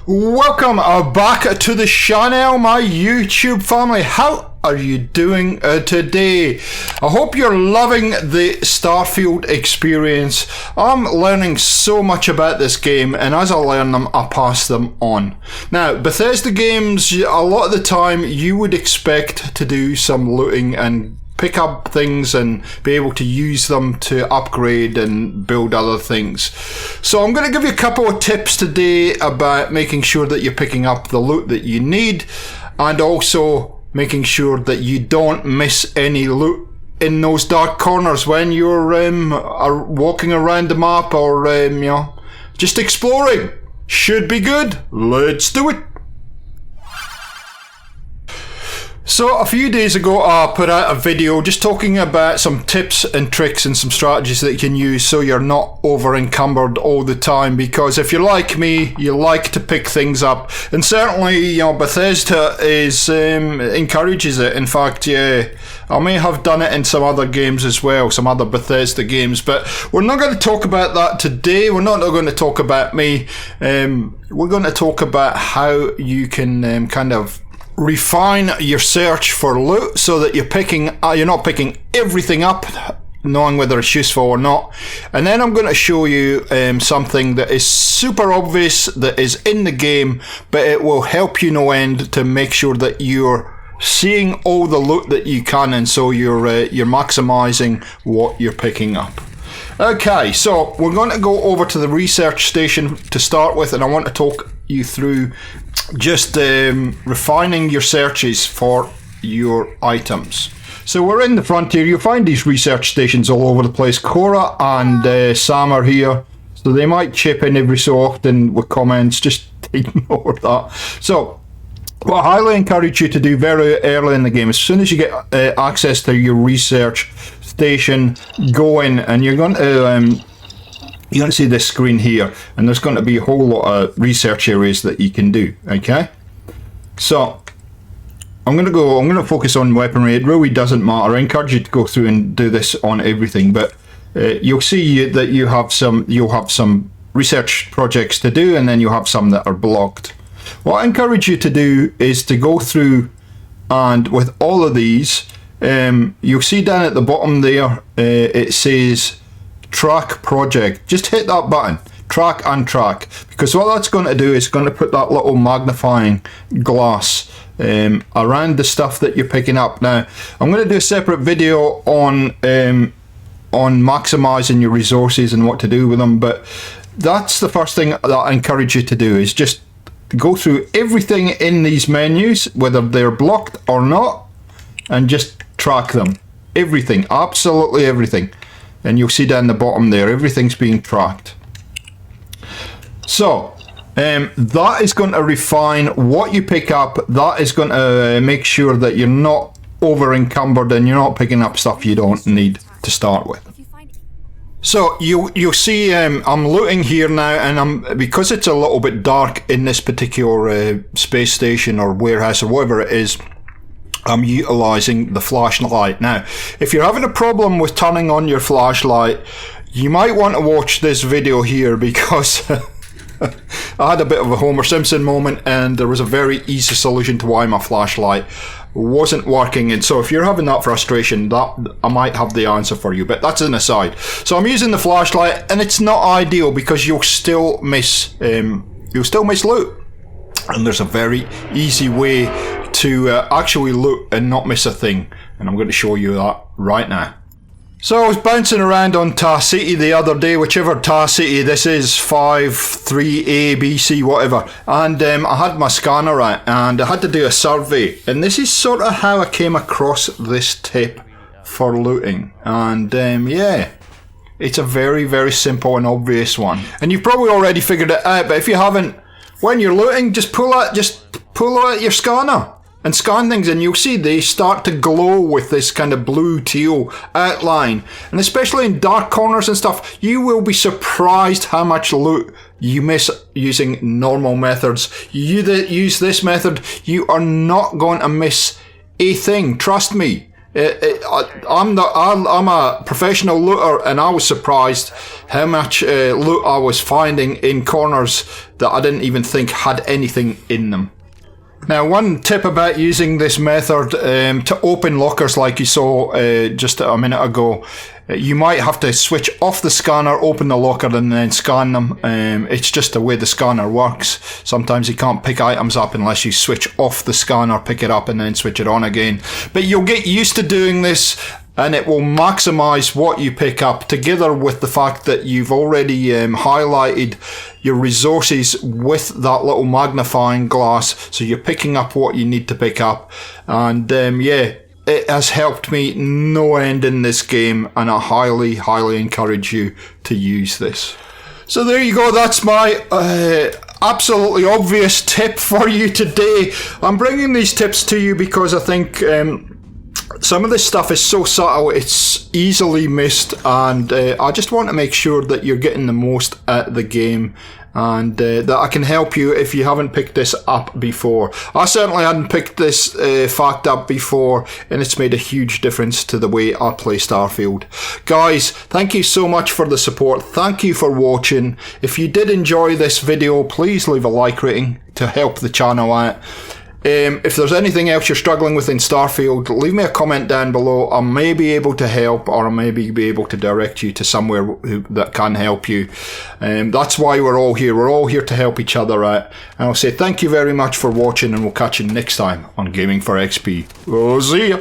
Welcome back to the channel, my YouTube family. How are you doing today? I hope you're loving the Starfield experience. I'm learning so much about this game, and as I learn them, I pass them on. Now, Bethesda games, a lot of the time, you would expect to do some looting and pick up things and be able to use them to upgrade and build other things. So I'm going to give you a couple of tips today about making sure that you're picking up the loot that you need, and also making sure that you don't miss any loot in those dark corners when you're are walking around the map or just exploring. Should be good. Let's do it. So a few days ago I put out a video just talking about some tips and tricks and some strategies that you can use so you're not over encumbered all the time, because if you're like me, you like to pick things up, and certainly Bethesda encourages it. In fact, I may have done it in some other games as well, some other Bethesda games, but we're not going to talk about that today. We're not going to talk about me. We're going to talk about how you can kind of refine your search for loot so that you're not picking everything up, knowing whether it's useful or not. And then I'm going to show you something that is super obvious, that is in the game, but it will help you no end to make sure that you're seeing all the loot that you can, and so you're maximizing what you're picking up. Okay, so we're going to go over to the research station to start with, and I want to talk you through just refining your searches for your items. So we're in the frontier. You'll find these research stations all over the place. Cora and Sam are here, so they might chip in every so often with comments. Just ignore that. So what I highly encourage you to do very early in the game, as soon as you get access to your research station, go in, and you're going to see this screen here, and there's going to be a whole lot of research areas that you can do. Okay, so I'm going to focus on weaponry. It really doesn't matter. I encourage you to go through and do this on everything, but you'll see that you'll have some research projects to do, and then you'll have some that are blocked. What I encourage you to do is to go through, and with all of these, you'll see down at the bottom there, it says track project. Just hit that button, track and track, because what that's going to do is going to put that little magnifying glass around the stuff that you're picking up. Now I'm going to do a separate video on maximizing your resources and what to do with them, but that's the first thing that I encourage you to do, is just go through everything in these menus, whether they're blocked or not, and just track them. Everything, absolutely everything. And you'll see down the bottom there, everything's being tracked. So that is going to refine what you pick up. That is going to make sure that you're not over encumbered and you're not picking up stuff you don't need to start with. So you'll see I'm looting here now, and because it's a little bit dark in this particular space station or warehouse or whatever it is, I'm utilizing the flashlight. Now, if you're having a problem with turning on your flashlight, you might want to watch this video here, because I had a bit of a Homer Simpson moment, and there was a very easy solution to why my flashlight wasn't working. And so if you're having that frustration, that I might have the answer for you, but that's an aside. So I'm using the flashlight, and it's not ideal because you'll still miss loot. And there's a very easy way to actually loot and not miss a thing, and I'm going to show you that right now. So I was bouncing around on Task City the other day, whichever Task City this is, 5, 3A, B, C, whatever, and I had my scanner out and I had to do a survey, and this is sort of how I came across this tip for looting. And yeah, it's a very, very simple and obvious one, and you've probably already figured it out, but if you haven't, when you're looting, just pull out your scanner and scan things, and you'll see they start to glow with this kind of blue teal outline. And especially in dark corners and stuff, you will be surprised how much loot you miss using normal methods. You use this method, you are not going to miss a thing. Trust me. I'm a professional looter, and I was surprised how much loot I was finding in corners that I didn't even think had anything in them. Now, one tip about using this method to open lockers like you saw just a minute ago, you might have to switch off the scanner, open the locker and then scan them. It's just the way the scanner works. Sometimes you can't pick items up unless you switch off the scanner, pick it up and then switch it on again. But you'll get used to doing this, and it will maximize what you pick up, together with the fact that you've already highlighted your resources with that little magnifying glass, so you're picking up what you need to pick up. And yeah, it has helped me no end in this game, and I highly encourage you to use this. So there you go, that's my absolutely obvious tip for you today. I'm bringing these tips to you because I think some of this stuff is so subtle, it's easily missed, and I just want to make sure that you're getting the most out of the game, and that I can help you if you haven't picked this up before. I certainly hadn't picked this fact up before, and it's made a huge difference to the way I play Starfield. Guys, thank you so much for the support. Thank you for watching. If you did enjoy this video, please leave a like rating to help the channel out. If there's anything else you're struggling with in Starfield, leave me a comment down below. I may be able to help, or I may be able to direct you to somewhere that can help you. That's why we're all here. We're all here to help each other out. And I'll say thank you very much for watching, and we'll catch you next time on Gaming for XP. Oh, see ya!